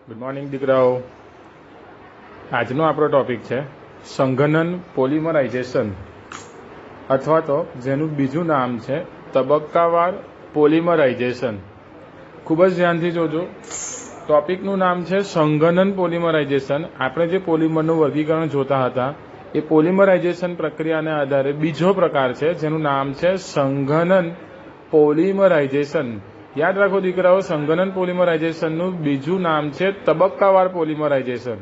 Good morning દીકરાઓ. આજનો આપણો ટોપિક છે સંઘનન પોલિમરાઇઝેશન, અથવા તો જેનું બીજું નામ છે તબક્કાવાર પોલિમરાઇઝેશન. ખૂબ જ ધ્યાનથી જોજો. ટોપિકનું નામ છે સંઘનન પોલિમરાઇઝેશન. આપણે જે પોલિમરનું વર્ગીકરણ જોતા હતા એ પોલિમરાઇઝેશન પ્રક્રિયાના આધારે બીજો પ્રકાર છે જેનું નામ છે સંઘનન પોલિમરાઇઝેશન. યાદ રાખો દીકરાઓ, સંઘનન પોલિમરાઇઝેશનનું બીજું નામ છે તબક્કાવાર પોલિમરાઇઝેશન.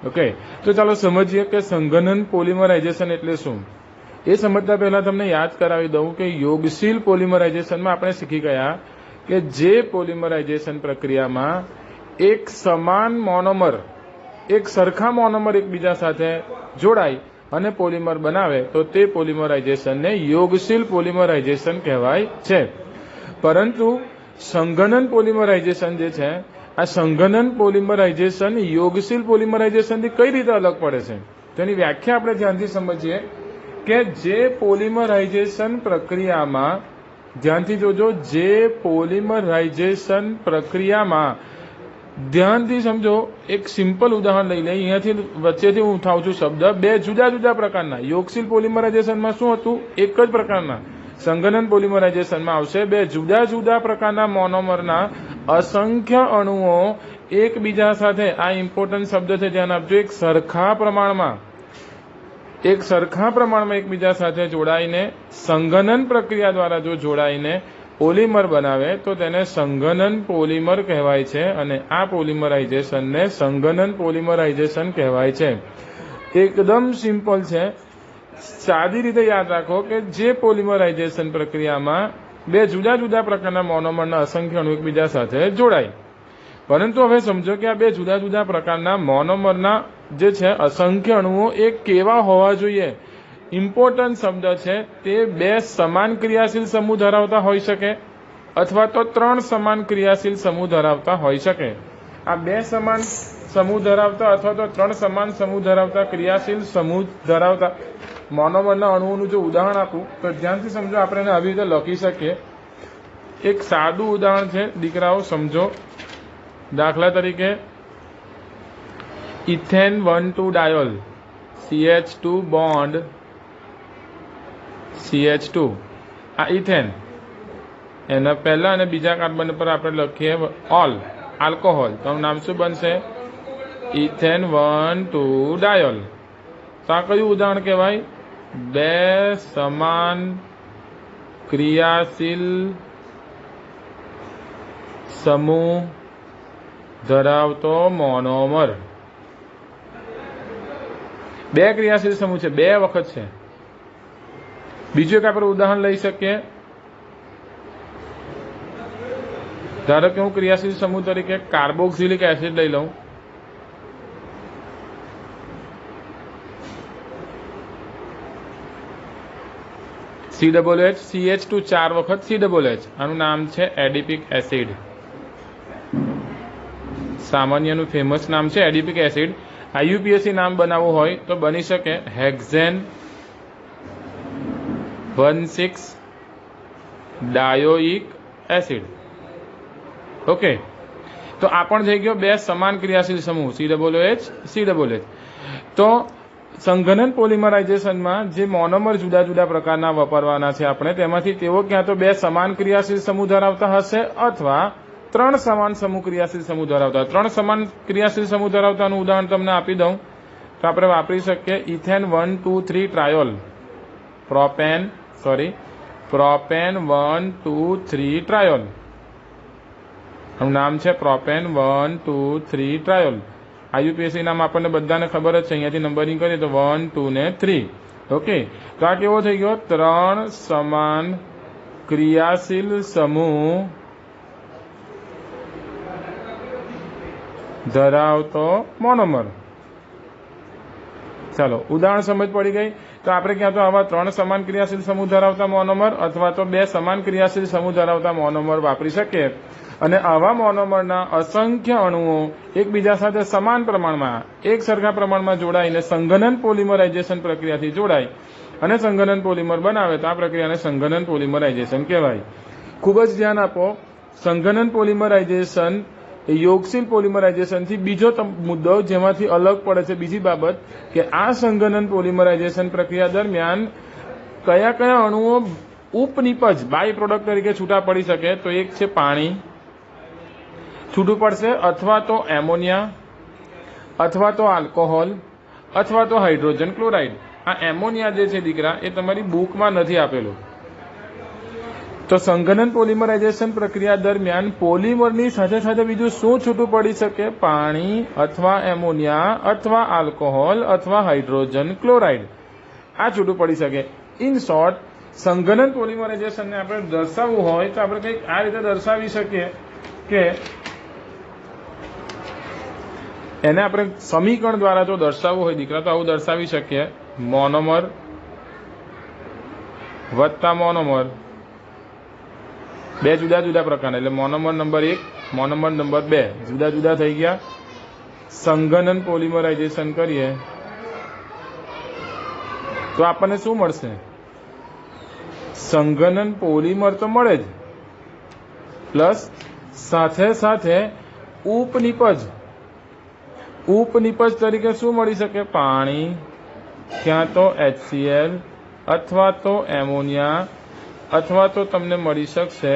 ઓકે, તો ચાલો સમજીએ કે સંઘનન પોલિમરાઇઝેશન એટલે શું. એ સમજતા પહેલા તમને યાદ કરાવી દઉં કે યોગશીલ પોલિમરાઇઝેશનમાં આપણે શીખી ગયા કે જે પોલિમરાઇઝેશન પ્રક્રિયામાં એક સમાન મોનોમર, એક સરખા મોનોમર એકબીજા સાથે જોડાય અને પોલિમર બનાવે તો તે પોલિમરાઇઝેશનને યોગશીલ પોલિમરાઇઝેશન કહેવાય છે. પરંતુ સંઘનન પોલિમરાઇઝેશન જે છે, આ સંઘનન પોલિમરાઇઝેશન યોગશીલ પોલિમરાઇઝેશનથી કઈ રીતે અલગ પડે છે તેની વ્યાખ્યા આપણે ધ્યાનથી સમજીએ કે જે પોલિમરાઇઝેશન પ્રક્રિયામાં, ધ્યાનથી જોજો, જે પોલિમરાઇઝેશન પ્રક્રિયામાં, ધ્યાનથી સમજો. એક સિમ્પલ ઉદાહરણ લઈ લઈએ. અહીંયાથી વચ્ચેથી હું ઉઠાવું છું શબ્દ. બે જુદા જુદા પ્રકારના. યોગશીલ પોલિમરાઇઝેશનમાં શું હતું? એક જ પ્રકારના. સંઘનન પોલિમરાઇઝેશનમાં આવશે બે જુદા જુદા પ્રકારના મોનોમરના અસંખ્ય અણુઓ એકબીજા સાથે, આ ઇમ્પોર્ટન્ટ શબ્દ છે, ધ્યાન આપજો, એક સરખા પ્રમાણમાં એકબીજા સાથે જોડાઈને સંઘનન પ્રક્રિયા દ્વારા જો જોડાઈને પોલિમર બનાવે તો તેને સંઘનન પોલિમર કહેવાય છે. અને આ પોલિમરાઇઝેશનને સંઘનન પોલિમરાઇઝેશન કહેવાય છે. એકદમ સિમ્પલ છે. સાદી રીતે યાદ રાખો કે જે પોલિમરાઇઝેશન પ્રક્રિયામાં બે જુદા જુદા પ્રકારના મોનોમરના અસંખ્ય અણુ એકબીજા સાથે જોડાય. પરંતુ હવે સમજો કે આ બે જુદા જુદા પ્રકારના મોનોમરના જે છે અસંખ્ય અણુઓ એ કેવા હોવા જોઈએ. ઇમ્પોર્ટન્ટ શબ્દ છે. તે બે સમાન ક્રિયાશીલ સમૂહ ધરાવતા હોઈ શકે અથવા તો ત્રણ સમાન ક્રિયાશીલ સમૂહ ધરાવતા હોઈ શકે. આ બે સમાન સમૂહ ધરાવતા અથવા તો ત્રણ સમાન સમૂહ ધરાવતા ક્રિયાશીલ સમૂહ ધરાવતા મોનોમરના અણુઓનું જો ઉદાહરણ આપું તો ધ્યાનથી સમજો. આપણે એને આવી રીતે લખી શકીએ. એક સાદું ઉદાહરણ છે દીકરાઓ, સમજો. દાખલા તરીકે ethane 1,2 diol, CH2 bond CH2. આ ઇથેન, એના પહેલા અને બીજા કાર્બન પર આપણે લખીએ ઓલ, આલ્કોહોલ. તો નામ શું બનશે? Ethane 1,2 diol. તો આ કયું ઉદાહરણ કહેવાય? બે સમાન ક્રિયાશીલ સમૂહ ધરાવતો મોનોમર. બે ક્રિયાશીલ સમૂહ છે, બે વખત છે. બીજું એક આપણે ઉદાહરણ લઈ શકીએ. ધારો કે હું ક્રિયાશીલ સમૂહ તરીકે કાર્બોક્સિલિક એસિડ લઈ લઉં. COH, CH2 ચાર વખત COH. આનું નામ છે એડિપિક એસિડ. સામાન્યનું ફેમસ નામ છે એડિપિક એસિડ. IUPAC નામ બનાવવું હોય તો બની શકે હેક્ઝેન 1,6 ડાયોઇક એસિડ. ઓકે, તો આ પણ થઈ ગયો બે સમાન ક્રિયાશીલ સમૂહ COH. તો સંઘનન પોલિમરાઇઝેશનમાં જે મોનોમર જુદા જુદા પ્રકારના વાપરવાના છે આપણે, તેમાંથી તેઓ ક્યાં તો બે સમાન ક્રિયાશીલ સમૂહ ધરાવતા હશે અથવા ત્રણ સમાન ક્રિયાશીલ સમૂહ ધરાવતા. ત્રણ સમાન ક્રિયાશીલ સમૂહ ધરાવતાનું ઉદાહરણ તમને આપી દઉં તો આપણે વાપરી શકીએ ઇથેન 1,2,3 ટ્રાયોલ, પ્રોપેન 1,2,3 ટ્રાયોલ. આનું નામ છે પ્રોપેન 1,2,3 ટ્રાયોલ. IUPAC નામ આપણને બધાને ખબર જ છે. અહીંયાથી નંબરિંગ કરીએ તો 1, 2 ને 3. ઓકે, તો આ કેવો થઈ ગયો? ત્રણ સમાન ક્રિયાશીલ સમૂહ ધરાવતો મોનોમર. ચાલો, ઉદાહરણ સમજ પડી ગઈ. તો આપણે ક્યાં તો આવા ત્રણ સમાન ક્રિયાશીલ સમૂહ ધરાવતા મોનોમર અથવા તો બે સમાન ક્રિયાશીલ સમૂહ ધરાવતા મોનોમર વાપરી શકીએ. અને આવા મોનોમરના અસંખ્ય અણુઓ એકબીજા સાથે સમાન પ્રમાણમાં, એક સરખા પ્રમાણમાં જોડાઈને સંઘનન પોલિમરાઇઝેશન પ્રક્રિયાથી જોડાય અને સંઘનન પોલિમર બનાવે તો આ પ્રક્રિયાને સંઘનન પોલિમરાઇઝેશન કહેવાય. ખૂબ જ ધ્યાન આપો. સંઘનન પોલિમરાઇઝેશન એ યોગશીલ પોલિમરાઇઝેશનથી બીજો મુદ્દો જેમાંથી અલગ પડે છે બીજી બાબત કે આ સંઘનન પોલિમરાઇઝેશન પ્રક્રિયા દરમિયાન કયા કયા અણુઓ ઉપનિપજ બાય પ્રોડક્ટ તરીકે છૂટા પડી શકે, તો એક છે પાણી છૂટું પડશે, અથવા તો એમોનિયા, અથવા તો આલ્કોહોલ, અથવા તો હાઇડ્રોજન ક્લોરાઇડ. આ એમોનિયા જે છે દીકરા એ તમારી બુકમાં નથી આપેલું. તો સંઘનન પોલિમરાઇઝેશન પ્રક્રિયા દરમિયાન પોલિમરની સાથે સાથે બીજું શું છૂટું પડી શકે? પાણી અથવા એમોનિયા અથવા આલ્કોહોલ અથવા હાઇડ્રોજન ક્લોરાઇડ આ છૂટું પડી શકે. ઇન શોર્ટ, સંઘનન પોલિમરાઇઝેશનને આપણે દર્શાવવું હોય તો આપણે કંઈક આ રીતે દર્શાવી શકીએ કે એને આપણે સમીકરણ દ્વારા જો દર્શાવવું હોય દીકરા તો આવું દર્શાવી શકીએ: મોનોમર વત્તા મોનોમર, બે જુદા જુદા પ્રકારના, એટલે મોનોમર નંબર 1, મોનોમર નંબર 2 જુદા જુદા થઈ ગયા. સંઘનન પોલિમરાઇઝેશન કરીએ તો આપણને શું મળશે? સંઘનન પોલિમર તો મળે જ, પ્લસ સાથે સાથે ઉપનિપજ તરીકે શું મળી શકે? પાણી, ક્યાં તો HCl અથવા તો એમોનિયા, અથવા તો તમને મળી શકશે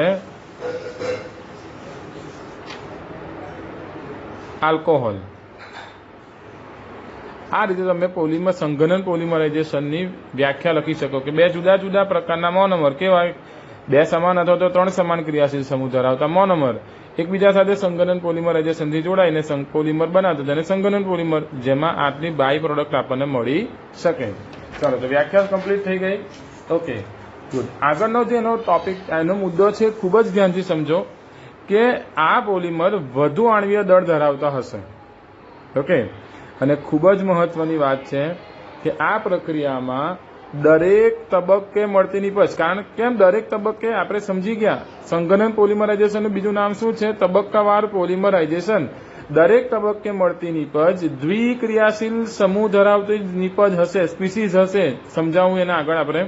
આલ્કોહોલ. આ રીતે તમે સંઘનન પોલિમરાઇઝેશનની વ્યાખ્યા લખી શકો કે બે જુદા જુદા પ્રકારના મોનોમર કેવાય? બે સમાન અથવા તો ત્રણ સમાન ક્રિયાશીલ સમૂહ ધરાવતા મોનોમર એકબીજા સાથે સંઘનન પોલિમરાઇઝેશનથી જોડાઈને પોલિમર બનાવતા તેને સંઘનન પોલિમર, જેમાં આટલી બાય પ્રોડક્ટ આપણને મળી શકે. ચાલો, તો વ્યાખ્યા કમ્પ્લીટ થઈ ગઈ. Okay, good. આગળનો જેનો ટોપિક એનો મુદ્દો છે ખૂબ જ ધ્યાનથી સમજો કે આ પોલિમર વધુ આણ્વીય દળ ધરાવતા હશે. ઓકે, અને ખૂબ જ મહત્વની વાત છે કે આ પ્રક્રિયામાં દરેક તબક્કે મળતી નિપજ, કારણ કેમ દરેક તબક્કે આપણે સમજી ગયા સંઘનન પોલિમરાઇઝેશનનું બીજું નામ શું છે? તબક્કાવાર પોલિમરાઇઝેશન. દરેક તબક્કે મળતી નિપજ દ્વિક્રિયાશીલ સમૂહ ધરાવતી નિપજ હશે, સ્પીસીઝ હશે. સમજાવું એના આગળ આપણે.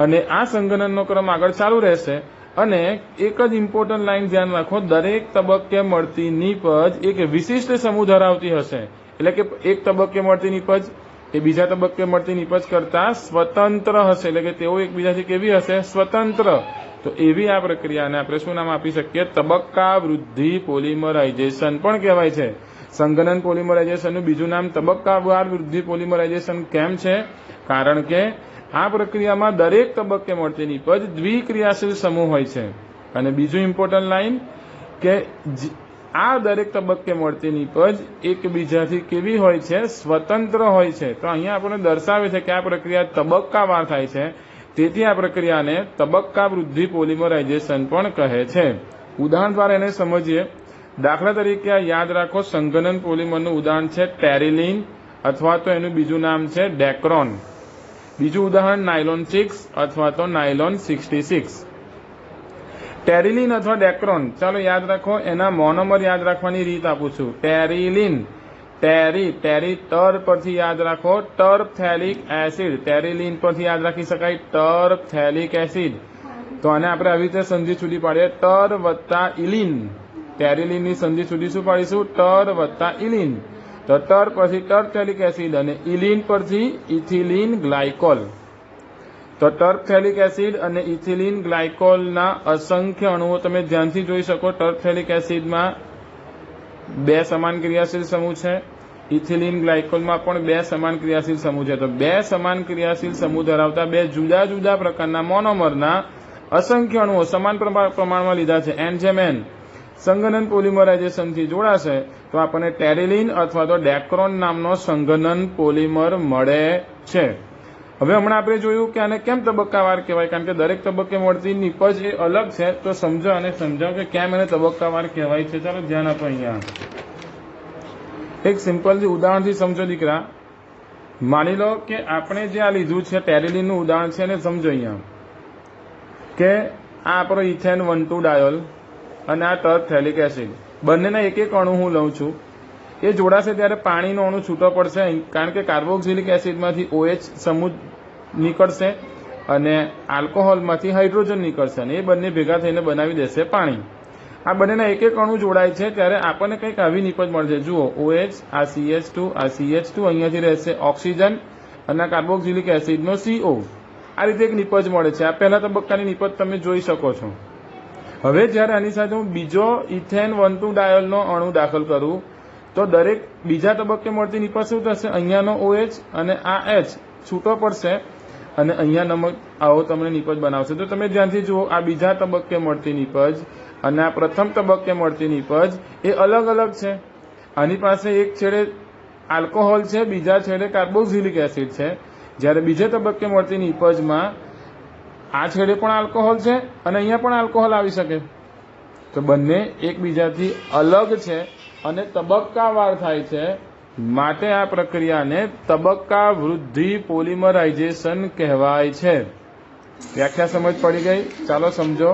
અને આ સંઘનનનો ક્રમ આગળ ચાલુ રહેશે. અને એક જ ઇમ્પોર્ટન્ટ લાઈન ધ્યાન રાખો, દરેક તબક્કે મળતી નિપજ એક વિશિષ્ટ સમૂહ ધરાવતી હશે. એટલે કે એક તબક્કે મળતી નિપજ એ બીજા તબક્કે મળતી નિપજ કરતા સ્વતંત્ર હશે, એટલે કે તેઓ એકબીજાથી કેવી હશે? સ્વતંત્ર. તો એવી આ પ્રક્રિયાને આપણે શું નામ આપી શકીએ? તબક્કા વૃદ્ધિ પોલિમરાઇઝેશન પણ કહેવાય છે. સંઘનન પોલિમરાઇઝેશનનું બીજું નામ તબક્કાવાર વૃદ્ધિ પોલિમરાઇઝેશન કેમ છે? કારણ કે આ પ્રક્રિયામાં દરેક તબક્કે મળતી નિપજ દ્વિક્રિયાશીલ સમૂહ હોય છે. અને બીજું ઇમ્પોર્ટન્ટ લાઈન કે આ દરેક તબક્કે મળતી નિપજ એકબીજાથી કેવી હોય છે? સ્વતંત્ર હોય છે. તો અહીંયા આપણને દર્શાવે છે કે આ પ્રક્રિયા તબક્કાવાર થાય છે, તેથી આ પ્રક્રિયાને તબક્કા વૃદ્ધિ પોલિમરાઇઝેશન પણ કહે છે. ઉદાહરણ દ્વારા એને સમજીએ. દાખલા તરીકે યાદ રાખો, સંઘનન પોલિમરનું ઉદાહરણ છે ટેરિલિન, અથવા તો એનું બીજું નામ છે ડેક્રોન. બીજું ઉદાહરણ નાયલોન 6 અથવા તો નાયલોન 66. ટેરિલિન અથવા ડેક્રોન, ચાલો યાદ રાખો. એના મોનોમર યાદ રાખવાની રીત આપું છું. ટેરિલિન, ટેરી ટર પરથી યાદ રાખો, ટર્પથેલિક એસિડ. ટેરિલિન પરથી યાદ રાખી શકાય ટર્પથેલિક એસિડ. તો આને આપણે આવી રીતે સંધિ છૂટી પાડીએ, ટર વત્તા ઇલિન. ટેરિલિનની સંધિ છૂટી શું પાડીશું? ટર વત્તા ઇલિન. તો ટર પરથી ટર્પથેલિક એસિડ અને ઇલિન પરથી ઇથિલિન ગ્લાયકોલ. તો ટર્પથેલિક એસિડ અને ઇથિલિન ગ્લાયકોલના અસંખ્ય અણુઓ તમે ધ્યાનથી જોઈ શકો. ટર્પથેલિક એસિડમાં 2 સમાન ક્રિયાશીલ સમૂહ છે, ઇથિલિન ગ્લાયકોલમાં પણ 2 સમાન ક્રિયાશીલ સમૂહ છે. તો 2 સમાન ક્રિયાશીલ સમૂહ ધરાવતા 2 જુદા જુદા પ્રકારના મોનોમરના અસંખ્ય અણુઓ સમાન પ્રમાણમાં લીધા છે. એન જેમ એન સંઘનન પોલિમરાઇઝેશનથી જોડાશે તો આપણને ટેરિલિન અથવા તો ડેક્રોન નામનો સંઘનન પોલિમર મળે છે. હવે હમણાં આપણે જોયું કે આને કેમ તબક્કાવાર કહેવાય, કારણ કે દરેક તબક્કે મળતી નિપજ એ અલગ છે. તો સમજો અને સમજાવો કે કેમ એને તબક્કાવાર કહેવાય છે. ચાલો ધ્યાન આપો. અહીંયા એક સિમ્પલ ઉદાહરણથી સમજો દીકરા. માની લો કે આપણે જે આ લીધું છે ટેરિલિનનું ઉદાહરણ છે, અને સમજો અહીંયા કે આ આપણો ઇથેન 1,2 ડાયોલ અને આ ટર્પથેલિક એસિડ, બંનેના એક એક અણુ હું લઉં છું. એ જોડાશે ત્યારે પાણીનો અણુ છૂટો પડશે, કારણ કે કાર્બોક્સિલિક એસિડમાંથી OH સમૂહ નીકળશે અને આલ્કોહોલમાંથી હાઇડ્રોજન નીકળશે, અને એ બંને ભેગા થઈને બનાવી દેશે પાણી. આ બંનેના એક એક અણુ જોડાય છે ત્યારે આપણને કંઈક આવી નિપજ મળશે. જુઓ, OH, આ CH2, આ CH2, અહીંયાથી રહેશે ઓક્સિજન અને કાર્બોક્સિલિક એસિડનો CO. આ રીતે એક નિપજ મળે છે. આ પહેલા તબક્કાની નિપજ તમે જોઈ શકો છો. હવે જ્યારે આની સાથે હું બીજો ઇથેન 1,2 ડાયોલનો અણુ દાખલ કરું તો દરેક બીજા તબક્કે મળતી નિપજ શું થશે? અહીંયાનો OH અને આ H છૂટો પડશે અને અહીંયા નમક આવો તમને નિપજ બનાવશે. તો તમે ધ્યાનથી જુઓ, આ બીજા તબક્કે મળતી નિપજ અને આ પ્રથમ તબક્કે મળતી નિપજ એ અલગ અલગ છે. આની પાસે એક છેડે આલ્કોહોલ છે, બીજા છેડે કાર્બોક્સિલિક એસિડ છે. જ્યારે બીજા તબક્કે મળતી નિપજમાં આ છેડે પણ આલ્કોહોલ છે અને અહીંયા પણ આલ્કોહોલ આવી શકે. તો બંને એકબીજાથી અલગ છે અને તબક્કાવાર થાય છે. માટે આ પ્રક્રિયાને તબક્કા વૃદ્ધિ પોલિમરાઇઝેશન કહેવાય છે. વ્યાખ્યા સમજ પડી ગઈ? ચાલો સમજો.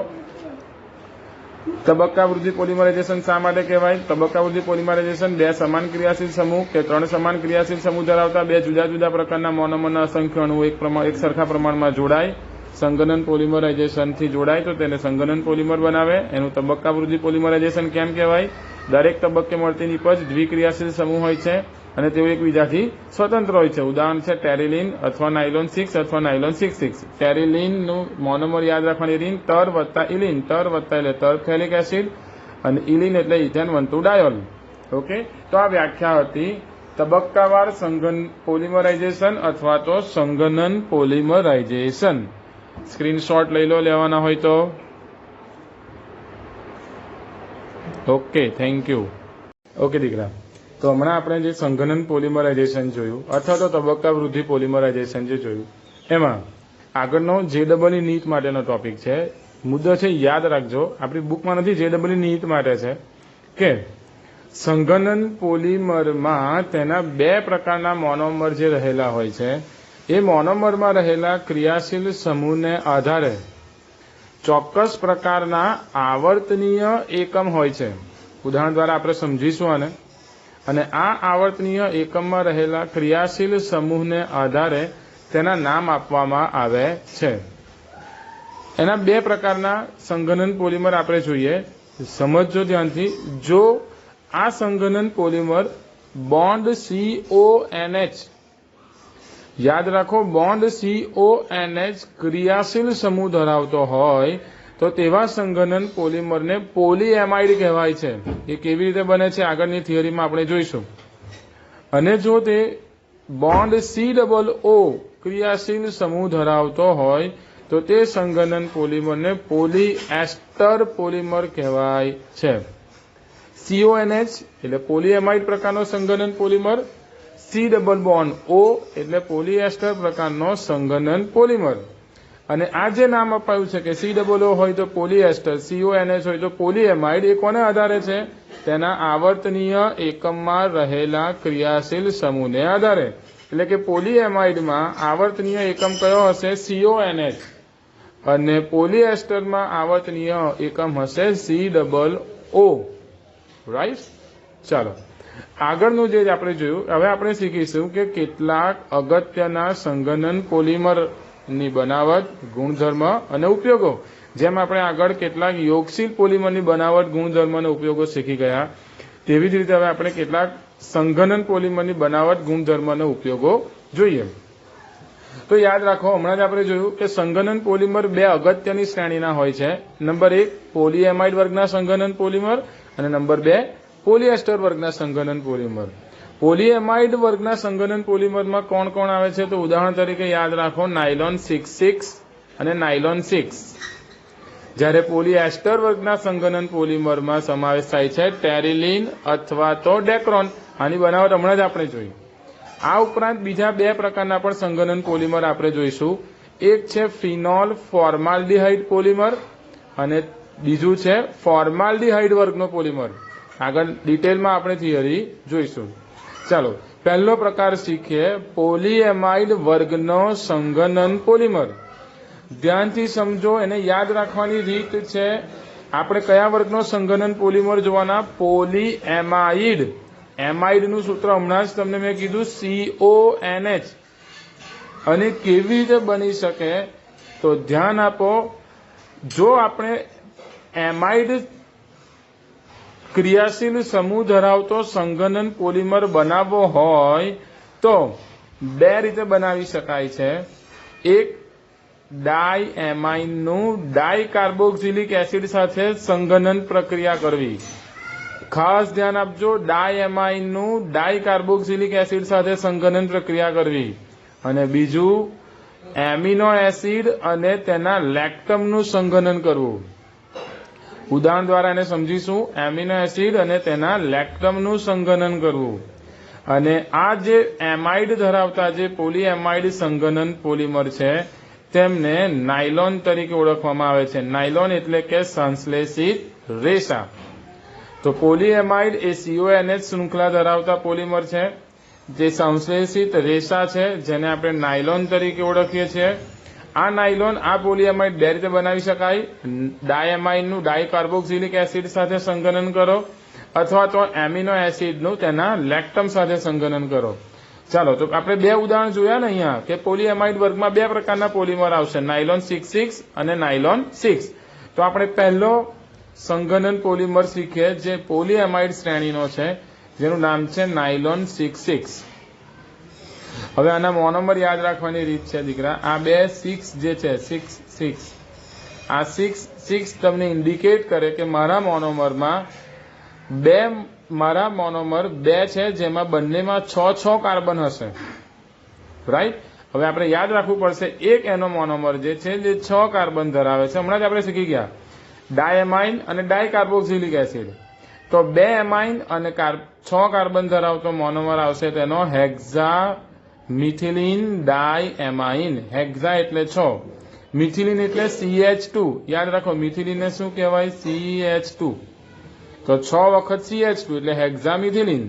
તબક્કા વૃદ્ધિ પોલિમરાઇઝેશન શા માટે કહેવાય? તબક્કા વૃદ્ધિ પોલિમરાઇઝેશન બે સમાન ક્રિયાશીલ સમૂહ કે ત્રણ સમાન ક્રિયાશીલ સમૂહ ધરાવતા બે જુદા જુદા પ્રકારના મોનોમરના અસંખ્ય અણુઓ એક સરખા પ્રમાણમાં જોડાય, સંગનન પોલિમરાઇઝેશનથી જોડાય તો તેને સંગનન પોલિમર બનાવે. એનું તબક્કા વૃદ્ધિ પોલિમરાઇઝેશન કેમ કહેવાય? દરેક તબક્કે મળતી નિપજ દ્વિક્રિયાશીલ સમૂહ હોય છે અને તેઓ એકબીજાથી સ્વતંત્ર હોય છે. ઉદાહરણ છે ટેરિલિન અથવા નાયલોન 6 અથવા નાયલોન 6,6. ટેરિલિનનું મોનોમર યાદ રાખવાની રીત તર વત્તા ઇલિન. તર વત્તા એટલે તરફેલિક એસિડ અને ઇલિન એટલે ઇથેન 1,2 ડાયોલ. ઓકે, તો આ વ્યાખ્યા હતી તબક્કાવાર સંગન પોલિમરાઇઝેશન અથવા તો સંગનન પોલિમરાઇઝેશન. સ્ક્રીનશોટ લઈ લો લેવાના હોય તો. Okay, thank you. ઓકે દીકરા, તો હમણાં આપણે જે સંગનન પોલિમરાઇઝેશન જોયું અથવા તો તબક્કા વૃદ્ધિ પોલિમરાઇઝેશન જે જોયું એમાં આગળનો JEE નીટ માટેનો ટોપિક છે. મુદ્દો છે, યાદ રાખજો, આપણી બુકમાં નથી, JEE નીટ માટે છે કે સંગનન પોલિમરમાં તેના બે પ્રકારના મોનોમર જે રહેલા હોય છે એ મોનોમરમાં રહેલા ક્રિયાશીલ સમૂહને આધારે ચોક્કસ પ્રકારના આવર્તનીય એકમ હોય છે. ઉદાહરણ દ્વારા આપણે સમજીશું આને. અને આ આવર્તનીય એકમમાં રહેલા ક્રિયાશીલ સમૂહને આધારે તેના નામ આપવામાં આવે છે. એના બે પ્રકારના સંગનન પોલિમર આપણે જોઈએ. સમજજો ધ્યાનથી. જો આ સંગનન પોલિમર બોન્ડ CONH, યાદ રાખો, બોન્ડ CONH ક્રિયાશીલ સમૂહ ધરાવતો હોય તો તેવા સંગનન પોલિમરને પોલીએમાઇડ કહેવાય છે. એ કેવી રીતે બને છે આગળની થિયરીમાં આપણે જોઈશું. અને જો તે બોન્ડ COO ક્રિયાશીલ સમૂહ ધરાવતો હોય તો તે સંગનન પોલિમરને પોલીએસ્ટર પોલિમર કહેવાય છે. CONH એટલે પોલીએમાઇડ પ્રકારનો સંગનન polymer, C double bond O એટલે પોલીએસ્ટર પ્રકારનો સંગનન પોલિમર. અને આ જે નામ અપાયું છે કે COO હોય તો પોલીએસ્ટર, CONH હોય તો પોલીએમાઇડ, એ કોને આધારે છે? તેના આવર્તનીય એકમમાં રહેલા ક્રિયાશીલ સમૂહને આધારે. એટલે કે પોલીએમાઇડમાં આવર્તનીય એકમ કયો હશે? CONH. અને પોલીએસ્ટરમાં આવર્તનીય એકમ હશે COO. રાઈટ? ચાલો આગળનું જે આપણે જોયું, હવે આપણે શીખીશું કે કેટલાક અગત્યના સંગનન પોલિમરની બનાવટ, ગુણધર્મ અને ઉપયોગો. જેમ આપણે આગળ કેટલાક યોગશીલ પોલિમરની બનાવટ, ગુણધર્મ અને ઉપયોગો શીખી ગયા, તેવી જ રીતે હવે આપણે કેટલાક સંગનન પોલિમરની બનાવટ, ગુણધર્મ અને ઉપયોગો જોઈએ. તો યાદ રાખો, હમણાં જ આપણે જોયું કે સંગનન પોલિમર બે અગત્યની શ્રેણીના હોય છે. નંબર 1 પોલીએમાઇડ વર્ગના સંગનન પોલિમર અને નંબર 2 પોલીએસ્ટર વર્ગના સંગનન પોલિમર. પોલીએમાઇડ વર્ગના સંગનન પોલિમરમાં કોણ કોણ આવે છે? તો ઉદાહરણ તરીકે યાદ રાખો, નાયલોન 6,6 અને નાયલોન 6. જ્યારે પોલીએસ્ટર વર્ગના સંગનન પોલિમરમાં સમાવેશ થાય છે ટેરિલિન અથવા તો ડેક્રોન. આની બનાવટ હમણાં જ આપણે જોઈ. આ ઉપરાંત બીજા બે પ્રકારના પણ સંગનન પોલિમર આપણે જોઈશું. એક છે ફિનોલ ફોર્માલ્ડિહાઇડ પોલિમર અને બીજું છે ફોર્માલ્ડિહાઇડ વર્ગનો પોલિમર. આગળ ડિટેલમાં આપણે થિયરી જોઈશું. ચાલો પહેલો પ્રકાર શીખીએ, પોલીએમાઇડ વર્ગનો સંગનન પોલિમર. ધ્યાનથી સમજો, એને યાદ રાખવાની રીત છે. આપણે કયા વર્ગનો સંગનન પોલિમર જોવાના? પોલીએમાઇડ. એમાઇડનું સૂત્ર હમણાં જ તમને મેં કીધું, CONH. અને કેવી રીતે બની શકે તો ધ્યાન આપો, જો આપણે એમાઇડ ક્રિયાશીલ સમૂહ ધરાવતો સંઘનન પોલિમર બનાવવો હોય તો બે રીતે બનાવી શકાય છે. એક, ડાયએમાઇનનું ડાયકાર્બોક્સિલિક એસિડ સાથે સંઘનન પ્રક્રિયા કરવી. ખાસ ધ્યાન આપજો, ડાયએમાઇનનું ડાયકાર્બોક્સિલિક એસિડ સાથે સંઘનન પ્રક્રિયા કરવી. અને બીજું, એમિનો એસિડ અને તેના લેક્ટમનું સંઘનન કરવું. ઉદાહરણ દ્વારા એને સમજીશું. એમિનો એસિડ અને તેના લેક્ટમનું સંઘનન કરવું. અને આ જે એમાઇડ ધરાવતા જે પોલીએમાઇડ સંઘનન પોલિમર છે તેમને નાયલોન તરીકે ઓળખવામાં આવે છે. નાયલોન એટલે કે સંશ્લેષિત રેસા. તો પોલીએમાઇડ એ CONH શૃંખલા ધરાવતા પોલિમર છે જે સંશ્લેષિત રેસા છે જેને આપણે નાયલોન તરીકે ઓળખીએ છીએ. આ નાયલોન, આ પોલીએમાઇડ બે રીતે બનાવી શકાય. ડાયએમાઇનનું ડાયકાર્બોક્સિલિક એસિડ સાથે સંઘનન કરો અથવા તો એમિનો એસિડનું તેના લેક્ટમ સાથે સંઘનન કરો. ચાલો, તો આપણે બે ઉદાહરણ જોયા ને અહીંયા કે પોલીએમાઇડ વર્ગમાં બે પ્રકારના પોલિમર આવશે, નાયલોન 6,6 અને નાયલોન 6. તો આપણે પહેલો સંઘનન પોલિમર શીખીએ જે પોલીએમાઇડ શ્રેણીનો છે જેનું નામ છે નાયલોન 6,6. હવે આના મોનોમર યાદ રાખવાની રીત છે દીકરા. આ બે 6 જે છે 6,6, આ 6,6 તમને ઇન્ડિકેટ કરે કે મારા મોનોમર બે છે જેમાં બંનેમાં 6 કાર્બન હશે. રાઈટ. હવે આપણે યાદ રાખવું પડશે એક એનો મોનોમર જે છે જે 6 કાર્બન ધરાવે છે. હમણાં જ આપણે શીખી ગયા ડાયએમાઇન અને ડાયકાર્બોક્સિલિક એસિડ. તો 2 એમાઇન અને 6 કાર્બન ધરાવતો મોનોમર આવશે તેનો હેક્ઝા મિથિલિન ડાયએમાઇન. હેક્ઝા એટલે 6, મિથિલિન એટલે CH2. યાદ રાખો, મિથિલિનને શું કહેવાય? CH2. તો 6 વખત CH2 એટલે હેક્ઝા મિથિલિન.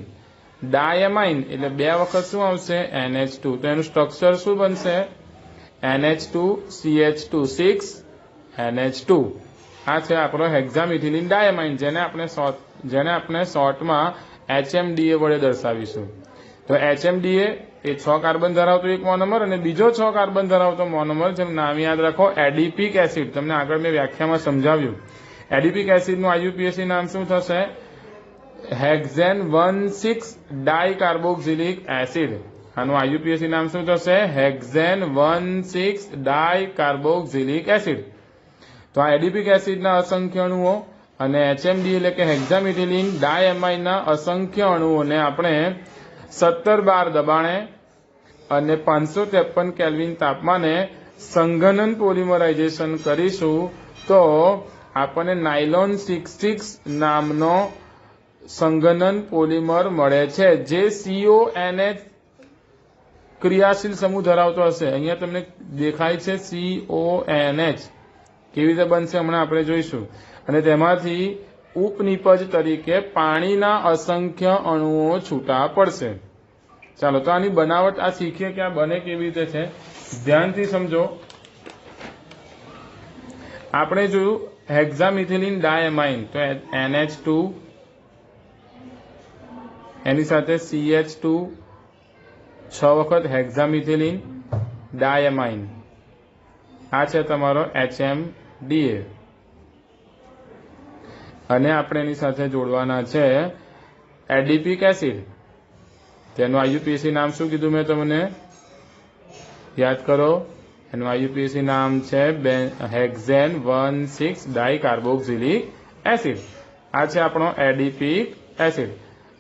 ડાયએમાઇન એટલે 2 વખત શું આવશે? NH2. તો એનું સ્ટ્રક્ચર શું બનશે? NH2 CH2 6 NH2. આ છે આપણો હેક્ઝા મિથિલિન ડાયએમાઇન જેને આપણે શોર્ટમાં HMDA વડે દર્શાવીશું. તો HMDA એ 6 કાર્બન ધરાવતો એક મોનોમર અને બીજો 6 કાર્બન ધરાવતો મોનોમર જેનું નામ યાદ રાખો, એડિપિક એસિડ. તમને આગળ મેં વ્યાખ્યામાં સમજાવ્યું. એડિપિક એસિડનું IUPAC નામ શું થશે? Hexane 1,6 dicarboxylic acid. આનું IUPAC નામ શું થશે? Hexane 1,6 dicarboxylic acid. તો આ એડિપિક એસિડના અસંખ્ય અણુઓ અને HMDA એટલે કે હેક્ઝામિથિલિન ડાયએમાઇનના અસંખ્ય અણુઓને આપણે 17 બાર દબાણે અને 553 કેલ્વિન તાપમાને સંઘનન પોલિમરાઇઝેશન કરીશું તો આપણને નાયલોન 6,6 નામનો સંઘનન પોલિમર મળે છે જે CONH ક્રિયાશીલ સમૂહ ધરાવતો હશે. અહીંયા તમને દેખાય છે CONH. કેવી રીતે બનશે હમણાં આપણે જોઈશું. અને તેમાંથી ઉપનિપજ તરીકે પાણીના અસંખ્ય અણુઓ છૂટા પડશે. ચાલો, તો આની બનાવટ આ શીખીએ કે આ બને કેવી રીતે છે. ધ્યાનથી સમજો. આપણે જોયું હેક્ઝામિથિલિન ડાયએમાઇન, તો NH2 એની સાથે CH2 6 વખત હેક્ઝામિથિલિન ડાયએમાઇન. આ છે તમારો HMDA અને આપણે એની સાથે જોડવાના છે એડિપિક એસિડ. તેનું IUPAC નામ શું કીધું મેં તમને? યાદ કરો. એનું IUPAC નામ છે હેક્ઝેન 1,6 ડાયકાર્બોક્સિલિક એસિડ. આ છે આપણો એડિપિક એસિડ.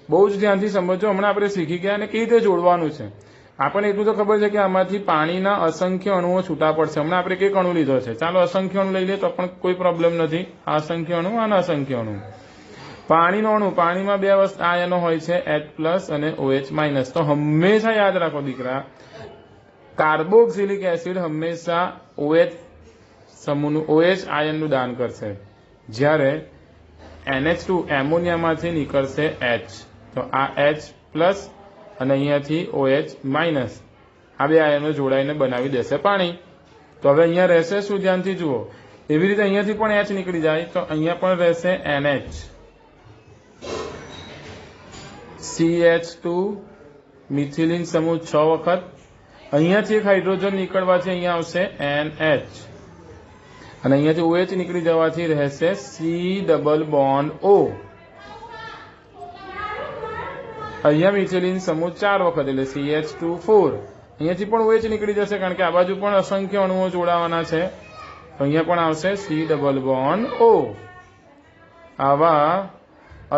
બહુ જ ધ્યાનથી સમજો. હમણાં આપણે શીખી ગયા અને કેવી રીતે જોડવાનું છે. આપણને એટલું તો ખબર છે કે આમાંથી પાણીના અસંખ્ય અણુઓ છૂટા પડશે. હમણાં આપણે એક અણુ લીધો છે. ચાલો, અસંખ્ય અણુ લઈ લઈએ તો પણ કોઈ પ્રોબ્લેમ નથી. આ અસંખ્ય અણુ અને અસંખ્ય અણુ. પાણીનો અણુ, પાણીમાં બે આયનો હોય છે, H+ અને OH-. તો હંમેશા યાદ રાખો દીકરા, કાર્બોક્સિલિક એસિડ હંમેશા OH સમૂહનું OH આયનનું દાન કરશે, જ્યારે NH2 એમોનિયામાંથી નીકળશે H. તો આ H+ અને અહીંયાથી OH-. આ બે આયનો જોડાઈને બનાવી દેશે પાણી. તો હવે અહીંયા રહેશે શું? ધ્યાનથી જુઓ. એવી રીતે અહીંયાથી પણ H નીકળી જાય તો અહીંયા પણ રહેશે NH. CH2 મિથિલિન સમૂહ 6 વખત. અહીંયાથી એક હાઇડ્રોજન નીકળવાથી અહીંયા આવશે NH અને અહીંયાથી OH નીકળી જવાથી રહેશે C ડબલ બોન્ડ O. અહીંયા મિથિલિન સમૂહ 4 વખત એટલે CH2 4 અહીંયાથી પણ OH નીકળી જશે કારણ કે આ બાજુ પણ અસંખ્ય અણુઓ જોડાવાના છે તો અહીંયા પણ આવશે C ડબલ બોન્ડ O આવા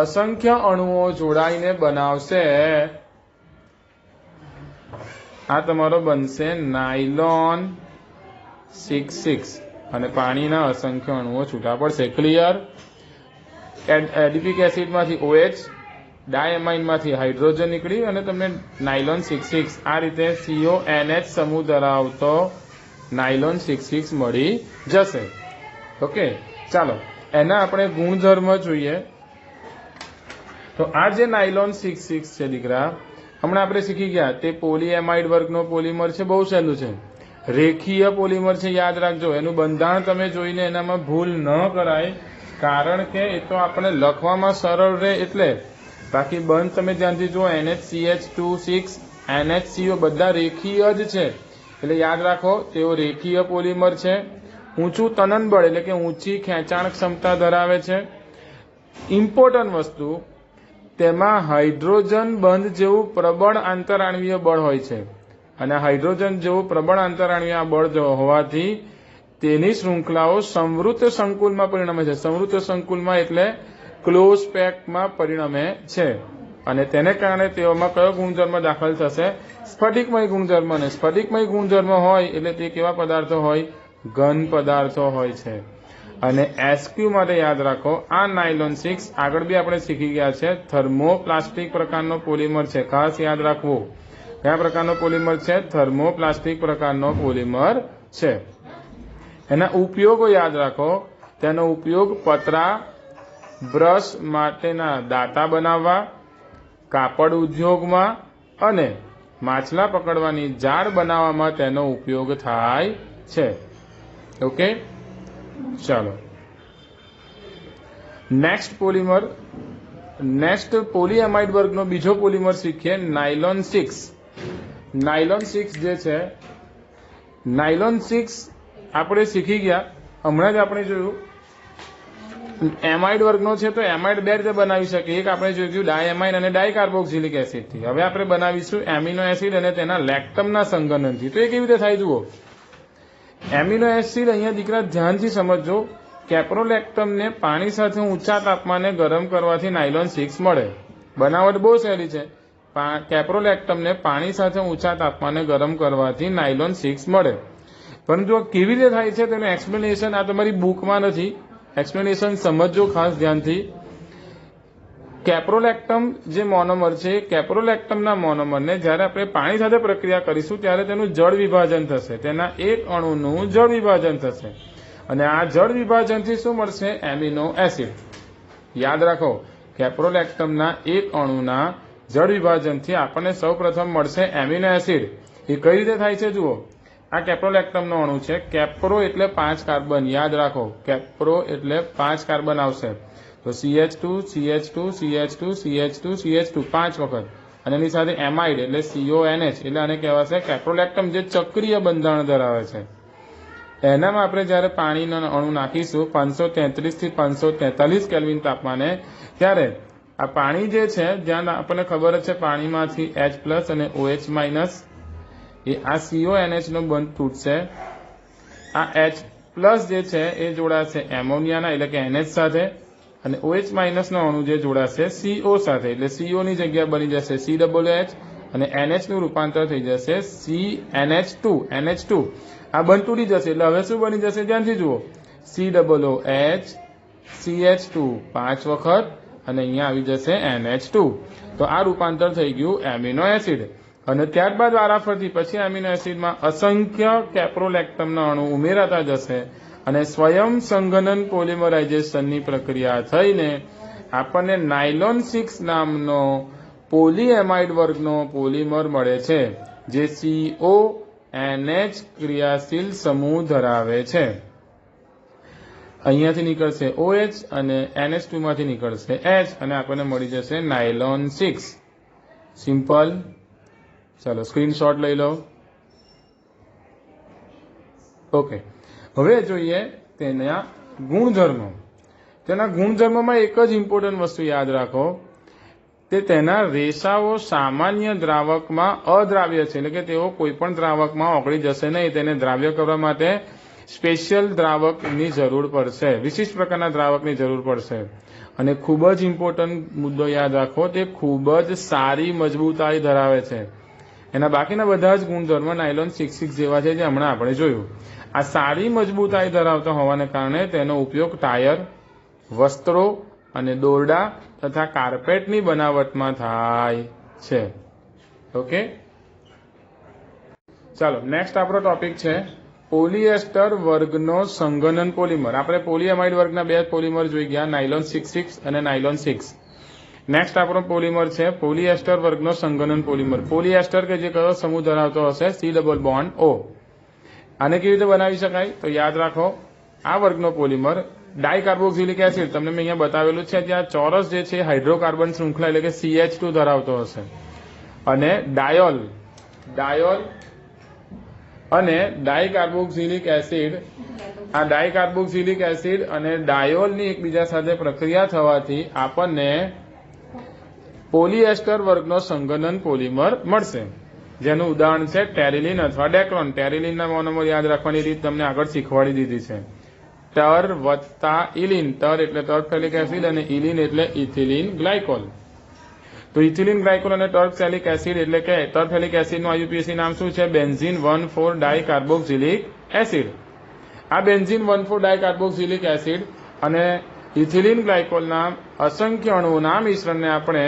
અસંખ્ય અણુઓ જોડાઈને બનાવશે આ તમારો બનશે નાયલોન 6 અને પાણીના અસંખ્ય અણુઓ છૂટા પડશે ક્લિયર એડિપિક એસિડમાંથી OH ડાયમાઇનમાંથી હાઇડ્રોજન નીકળી અને તમને નાયલોન 6 આ રીતે CONH સમૂહ ધરાવતો નાયલોન 6 મળી જશે ઓકે ચાલો એના આપણે ગુણધર્મ જોઈએ તો આ જે નાયલોન 6 છે દીકરા હમણાં આપણે શીખી ગયા તે પોલીએમાઇડ વર્ગનો પોલિમર છે બહુ સહેલું છે રેખીય પોલિમર છે યાદ રાખજો એનું બંધારણ તમે જોઈને એનામાં ભૂલ ન કરાય કારણ કે એ તો આપણે લખવામાં સરળ રહે એટલે બાકી બંધ તમે ધ્યાનથી જુઓ NHCH2 NHCO બધા રેખીય જ છે એટલે યાદ રાખો તેઓ રેખીય પોલિમર છે ઊંચું તનન બળ એટલે કે ઊંચી ખેંચાણ ક્ષમતા ધરાવે છે ઇમ્પોર્ટન્ટ વસ્તુ તેમાં હાઇડ્રોજન બંધ જેવું પ્રબળ આંતરાણવીય બળ હોય છે અને હાઇડ્રોજન જેવું પ્રબળ આંતરાણવીય બળ હોવાથી તેની શૃંખલાઓ સંવૃત સંકુલમાં પરિણમે છે સંવૃત સંકુલમાં એટલે ક્લોઝ પેકમાં પરિણમે છે અને તેને કારણે તેઓમાં કયો ગુણધર્મ દાખલ થશે સ્ફટિકમય ગુણધર્મ અને સ્ફટિકમય ગુણધર્મ હોય એટલે તે કેવા પદાર્થો હોય ઘન પદાર્થો હોય છે અને SQ માટે યાદ રાખો આ નાયલોન 6 આગળ બી આપણે શીખી ગયા છે થર્મોપ્લાસ્ટિક પ્રકારનો પોલિમર છે ખાસ યાદ રાખવું કયા પ્રકારનો પોલિમર છે થર્મોપ્લાસ્ટિક પ્રકારનો પોલિમર છે એના ઉપયોગો યાદ રાખો તેનો ઉપયોગ પતરા બ્રશ માટેના દાંતા બનાવવા કાપડ ઉદ્યોગમાં અને માછલા પકડવાની જાળ બનાવવામાં તેનો ઉપયોગ થાય છે ઓકે ચાલો નેક્સ્ટ પોલીએમાઇડ વર્ગનો બીજો પોલિમર શીખીએ નાયલોન 6 નાયલોન 6 જે છે નાયલોન 6 આપણે શીખી ગયા હમણાં જ આપણે જોયું એમાઇડ વર્ગનો છે તો એમાઇડ બે રીતે બનાવી શકીએ એક આપણે જોયું ડાયએમાઇન અને ડાયકાર્બોક્સિલિક એસિડથી હવે આપણે બનાવીશું એમિનો એસિડ અને તેના લેક્ટમના સંગઠનથી તો એ કેવી રીતે થાય જુઓ એમિનો એસિડ અહીંયા દીકરા ધ્યાનથી સમજજો કેપ્રોલેક્ટમને પાણી સાથે ઊંચા તાપમાને ગરમ કરવાથી નાયલોન 6 મળે બનાવટ બહુ સહેલી છે કેપ્રોલેક્ટમને પાણી સાથે ઊંચા તાપમાને ગરમ કરવાથી નાયલોન 6 મળે પરંતુ કેવી રીતે થાય છે તેનું એક્સપ્લેનેશન આ તમારી બુકમાં નથી એક્સપ્લેનેશન સમજજો ખાસ ધ્યાનથી કેપ્રોલેક્ટમ જે મોનોમર છે કેપ્રોલેક્ટમના મોનોમરને જ્યારે આપણે પાણી સાથે પ્રક્રિયા કરીશું ત્યારે તેનું જળ વિભાજન થશે તેના એક અણુનું જળ વિભાજન થશે અને આ જળ વિભાજનથી શું મળશે એમિનો એસિડ યાદ રાખો કેપ્રોલેક્ટમના એક અણુના જળ વિભાજનથી આપણને સૌપ્રથમ મળશે એમિનો એસિડ એ કઈ રીતે થાય છે જુઓ આ કેપ્રોલેક્ટમનો અણુ છે કેપ્રો એટલે 5 કાર્બન યાદ રાખો કેપ્રો એટલે 5 કાર્બન આવશે તો CH2 CH2 CH2 CH2 CH2 5 વખત અને એની સાથે એમાઇડ એટલે CONH એટલે આને કહેવાશે કેપ્રોલેક્ટમ જે ચક્રીય બંધારણ ધરાવે છે એનામાં આપણે જ્યારે પાણીનો અણુ નાખીશું 533 થી 543 કેલ્વિન તાપમાને ત્યારે આ પાણી જે છે જ્યાં આપણને ખબર જ છે પાણીમાંથી H+ અને OH- એ આ CONH નો બંધ તૂટશે આ H+ જે છે એ જોડાશે એમોનિયાના એટલે કે NH સાથે અને OH- નો અણુ જે જોડાશે CO સાથે એટલે CO ની જગ્યા બની જશે COOH અને NH નું રૂપાંતર થઈ જશે NH2 આ બંધ તૂટી જશે એટલે હવે શું બની જશે ધ્યાનથી જુઓ COOH CH2 5 વખત અને અહીંયા આવી જશે NH2 તો આ રૂપાંતર થઈ ગયું એમિનો એસિડ અને ત્યારબાદ વારાફરતી પછી એમિનો એસિડમાં અસંખ્ય કેપ્રોલેક્ટમના અણુ ઉમેરાતા જશે અને સ્વયં સંઘનન પોલિમરાઇઝેશનની પ્રક્રિયા થઈને આપણને નાયલોન 6 નામનો પોલીએમાઇડ વર્ગનો પોલિમર મળે છે જે CONH ક્રિયાશીલ સમૂહ ધરાવે છે અહીંયાથી નીકળશે OH અને NH2 માંથી નીકળશે H અને આપણને મળી જશે નાયલોન 6 સિમ્પલ ચાલો સ્ક્રીનશોટ લઈ લો ઓકે હવે જોઈએ તેના ગુણધર્મો તેના ગુણધર્મમાં એક જ ઇમ્પોર્ટન્ટ વસ્તુ યાદ રાખો તે તેના રેસાઓ સામાન્ય દ્રાવકમાં અદ્રાવ્ય છે, એટલે કે તેઓ કોઈ પણ દ્રાવકમાં ઓગળી જશે નહીં. તેને દ્રાવ્ય કરવા માટે સ્પેશિયલ દ્રાવકની જરૂર પડશે, વિશિષ્ટ પ્રકારના દ્રાવકની જરૂર પડશે. અને ખૂબ જ ઇમ્પોર્ટન્ટ મુદ્દો યાદ રાખો, તે ખૂબ જ સારી મજબૂતાઈ ધરાવે છે. એના બાકીના બધા જ ગુણધર્મ નાયલોન 66 જેવા છે, જે હમણાં આપણે જોયું. આ સારી મજબૂતાઈ ધરાવતા હોવાને કારણે તેનો ઉપયોગ ટાયર, વસ્ત્રો અને દોરડા તથા કાર્પેટની બનાવટમાં થાય છે. ઓકે, ચાલો નેક્સ્ટ આપણો ટોપિક છે પોલિએસ્ટર વર્ગનો સંઘનન પોલિમર. આપણે પોલિએમાઇડ વર્ગના બે પોલિમર જોઈ ગયા, નાયલોન 66 અને નાયલોન 6. નેક્સ્ટ આપણો પોલિમર છે પોલિએસ્ટર વર્ગનો સંઘનન પોલિમર. પોલિએસ્ટર કે જે કયો સમૂહ ધરાવતો હશે? C double bond O. આને કેવી રીતે બનાવી શકાય? તો યાદ રાખો, આ વર્ગનો પોલિમર ડાયકાર્બોક્સિલિક એસિડ, તમને મેં અહીંયા બતાવેલું છે, જ્યાં ચોરસ જે છે હાઇડ્રોકાર્બન શૃંખલા એટલે કે CH2 ધરાવતો હશે, અને ડાયોલ અને ડાયકાર્બોક્સિલિક એસિડ, આ ડાયકાર્બોક્સિલિક એસિડ અને ડાયોલની એકબીજા સાથે પ્રક્રિયા થવાથી આપણને પોલિએસ્ટર વર્ગનો સંઘનન પોલિમર મળશે, જેનું ઉદાહરણ છે ટેરિલિન અથવા ડેક્રોન. ટેરિલિનના મોનોમર યાદ રાખવાની રીત તમને આગળ શીખવાડી દીધી છે. ટર વત્તા ઇલિન, ટર એટલે ટર્ફેલિક એસિડ અને ઇલિન એટલે ઇથિલિન ગ્લાયકોલ. તો ઇથિલિન ગ્લાયકોલ અને ટર્ફેલિક એસિડ એટલે કે ટર્ફેલિક એસિડનું IUPAC નામ શું છે? Benzene 1,4 dicarboxylic acid. આ બેન્ઝીન 1,4 ડાયકાર્બોક્સિલિક એસિડ અને ઇથિલિન ગ્લાયકોલના અસંખ્ય અણુઓના મિશ્રણને આપણે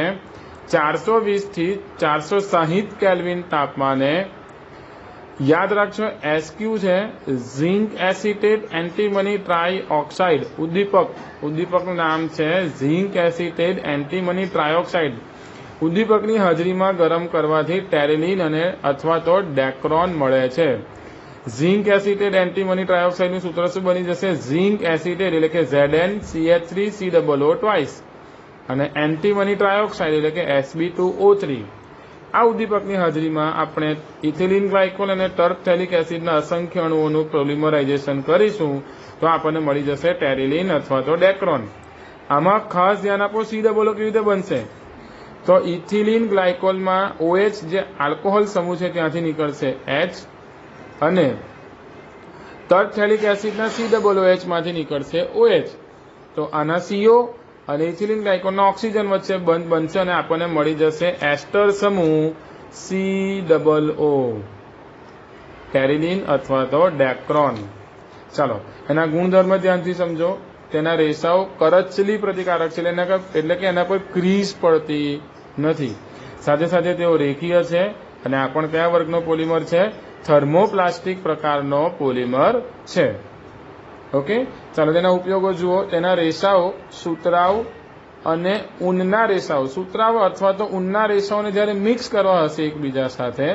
420 થી 460 કેલ્વિન તાપમાને, યાદ રાખજો SQ છે ઝિંક એસિટેટ એન્ટીમની ટ્રાયઓક્સાઇડ, ઉદ્દીપકનું નામ છે ઝિંક એસિટેટ એન્ટીમની ટ્રાયઓક્સાઇડ. ઉદ્દીપકની હાજરીમાં ગરમ કરવાથી ટેરિલિન અને અથવા તો ડેક્રોન મળે છે. ઝિંક એસિટેટ એન્ટીમની ટ્રાયઓક્સાઇડનું સૂત્ર શું બની જશે? ઝિંક એસિટેટ એટલે કે ZnCH3COO ટ્વાઇસ અને એન્ટીમની ટ્રાયઓક્સાઇડ એટલે કે Sb2O3. આ ઉદ્દીપકની હાજરીમાં આપણે ઇથિલિન ગ્લાયકોલ અને ટર્ફેલિક એસિડના અસંખ્ય અણુઓનું પોલિમરાઇઝેશન કરીશું તો આપણને મળી જશે ટેરિલિન અથવા તો ડેક્રોન. આમાં ખાસ ધ્યાન આપો, C ડબલ O કેવી રીતે બનશે? તો ઇથિલિન ગ્લાયકોલમાં OH જે આલ્કોહોલ સમૂહ છે ત્યાંથી નીકળશે H, અને ટર્ફેલિક એસિડના COOH માંથી નીકળશે OH. તો આના CO અને ઇથિલિન ગ્લાયકોલના ઓક્સિજન વચ્ચે બંધ બનશે અને આપણને મળી જશે એસ્ટર સમૂહ COO, ટેરિલિન અથવા તો ડેક્રોન. ચાલો એના ગુણધર્મ ધ્યાનથી સમજો. તેના રેસાઓ કરચલી પ્રતિકારક છે, એટલે કે એના કોઈ ક્રીઝ પડતી નથી. સાથે સાથે તેઓ રેખીય છે, અને આ પણ કયા વર્ગનો પોલિમર છે? થર્મોપ્લાસ્ટિક પ્રકારનો પોલિમર છે. ઓકે, ચાલો તેના ઉપયોગો જુઓ. તેના રેસાઓ સુતરાઉ અને ઊનના રેસાઓ, સુતરાઉ અથવા તો ઊનના રેસાઓને જ્યારે મિક્સ કરવા હશે એકબીજા સાથે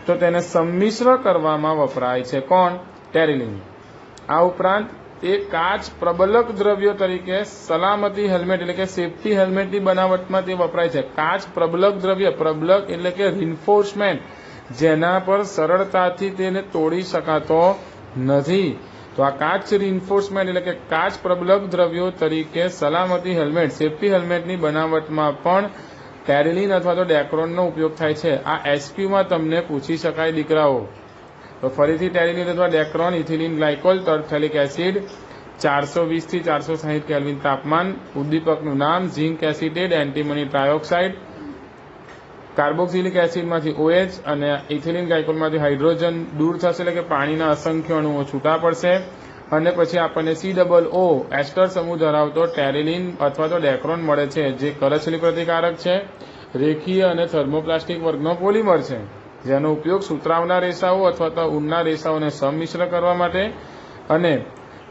તો તેને સંમિશ્ર કરવામાં વપરાય છે. કોણ? ટેરિલિન. આ ઉપરાંત તે કાચ પ્રબલક દ્રવ્યો તરીકે સલામતી હેલ્મેટ એટલે કે સેફટી હેલ્મેટની બનાવટમાં તે વપરાય છે. કાચ પ્રબલક દ્રવ્ય, પ્રબલક એટલે કે રિન્ફોર્સમેન્ટ, જેના પર સરળતાથી તેને તોડી શકાતો નથી. તો આ કાચ રિન્ફોર્સમેન્ટ એટલે કે કાચ પ્રબલક દ્રવ્યો તરીકે સલામતી હેલ્મેટ, સેફટી હેલ્મેટની બનાવટમાં પણ ટેરિલિન અથવા તો ડેક્રોનનો ઉપયોગ થાય છે. આ SQમાં તમને પૂછી શકાય દીકરાઓ. તો ફરીથી ટેરિલિન અથવા Dacron, ethylene glycol, terephthalic acid, 420 થી 460 કેલ્વિન તાપમાન, ઉદ્દીપકનું નામ zinc acetate antimony trioxide, carboxylic એસિડમાંથી OH અને ઇથિલિન ગ્લાયકોલમાંથી હાઇડ્રોજન દૂર થશે, એટલે કે પાણીના અસંખ્ય અણુઓ છૂટા પડશે, અને પછી આપણને COO એસ્ટર સમૂહ ધરાવતો ટેરિલિન અથવા તો ડેક્રોન મળે છે, જે કરચલી પ્રતિકારક છે, રેખીય અને થર્મોપ્લાસ્ટિક વર્ગનો પોલિમર છે, જેનો ઉપયોગ સુતરાવના રેસાઓ અથવા તો ઊનના રેસાઓને સંમિશ્ર કરવા માટે અને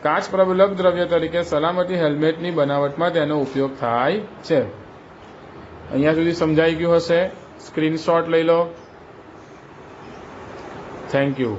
કાચ પ્રબલક દ્રવ્ય તરીકે સલામતી હેલ્મેટની બનાવટમાં તેનો ઉપયોગ થાય છે. અહીંયા સુધી સમજાઈ ગયું હશે. સ્ક્રીનશોટ લઈ લો. Thank you.